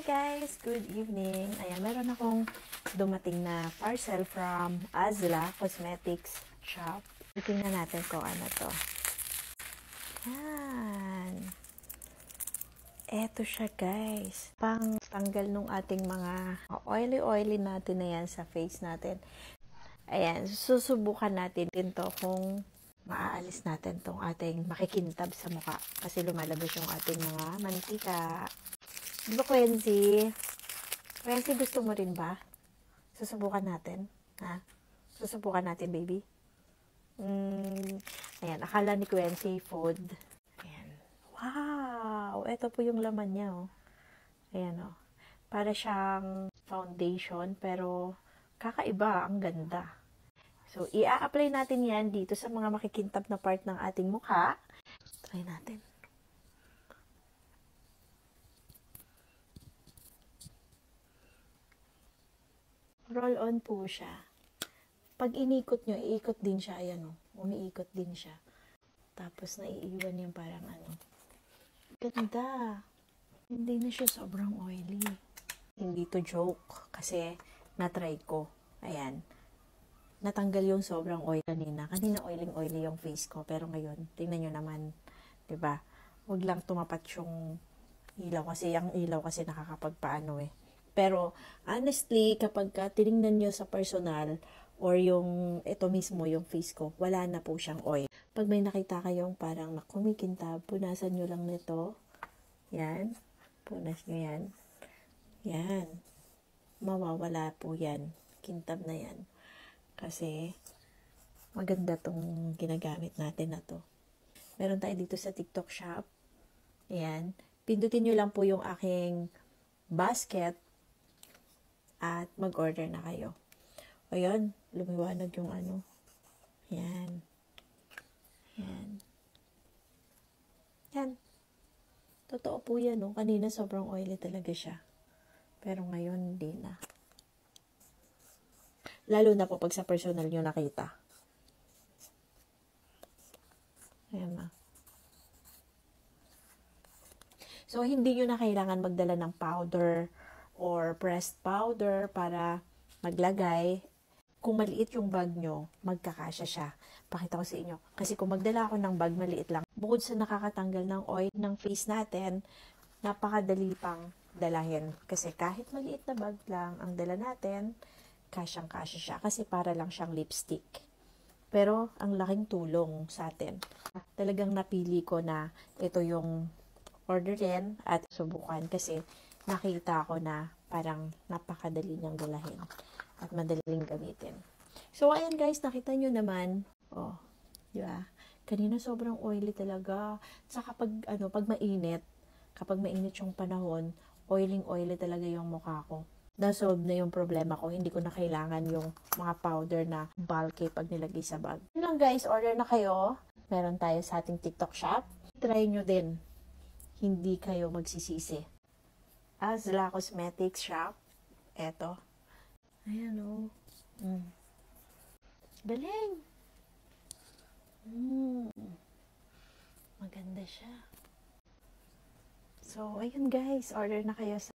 Hi guys! Good evening! Ayan, meron akong dumating na parcel from Azla Cosmetics Shop. Tingnan natin kung ano to. Ayan. Eto siya guys. Pang tanggal nung ating mga oily natin na yan sa face natin. Ayan, susubukan natin din to kung maaalis natin tong ating makikintab sa mukha. Kasi lumalabas yung ating mga mantika. Di ba, Quincy? Quincy, gusto mo rin ba? Susubukan natin. Ha? Susubukan natin, baby. Ayan, akala ni Quincy food. Ayan. Wow! Ito po yung laman niya, oh. Ayan, oh. Para siyang foundation, pero kakaiba, ang ganda. So, i-apply natin yan dito sa mga makikintab na part ng ating mukha. Try natin. Roll on po siya. Pag inikot nyo, iikot din siya. Ayan o. Umiikot din siya. Tapos naiiwan yung parang ano. Ganda. Hindi na siya sobrang oily. Hindi to joke. Kasi na-try ko. Ayan. Natanggal yung sobrang oil kanina. Kanina oily yung face ko. Pero ngayon, tingnan nyo naman. Diba? Huwag lang tumapat yung ilaw. Kasi yung ilaw kasi nakakapagpaano eh. Pero, honestly, kapag tinignan nyo sa personal, or yung, ito mismo, yung face ko, wala na po siyang oil. Pag may nakita kayong parang kumikintab, punasan nyo lang nito. Yan. Punas nyo yan. Yan. Mawawala po yan. Kintab na yan. Kasi, maganda tong ginagamit natin na to. Meron tayo dito sa TikTok shop. Ayan. Pindutin nyo lang po yung aking basket at mag-order na kayo. O yun, lumiwanag yung ano. Yan. Yan. Yan. Totoo po yan, no? Kanina sobrang oily talaga siya. Pero ngayon, hindi na. Lalo na po pag sa personal nyo nakita. Ayan na. So, hindi nyo na kailangan magdala ng powder or pressed powder para maglagay. Kung maliit yung bag nyo, magkakasya siya. Pakita ko sa inyo. Kasi kung magdala ako ng bag, maliit lang. Bukod sa nakakatanggal ng oil ng face natin, napakadali pang dalahin. Kasi kahit maliit na bag lang ang dala natin, kasyang-kasya siya. Kasi para lang siyang lipstick. Pero, ang laking tulong sa atin. Talagang napili ko na ito yung orderin at subukan. Kasi, nakita ko na parang napakadali niyang dalahin at madaling gamitin. So, ayan guys, nakita nyo naman, oh, di ba? Kanina sobrang oily talaga. Saka pag mainit, kapag mainit yung panahon, oily talaga yung mukha ko. Na-solve na yung problema ko. Hindi ko na kailangan yung mga powder na bulky pag nilagay sa bag. Yun lang guys, order na kayo. Meron tayo sa ating TikTok shop. Try nyo din. Hindi kayo magsisisi. Azla Cosmetics Shop. Eto. Ayan o. Galing. Maganda siya. So, ayun guys. Order na kayo sa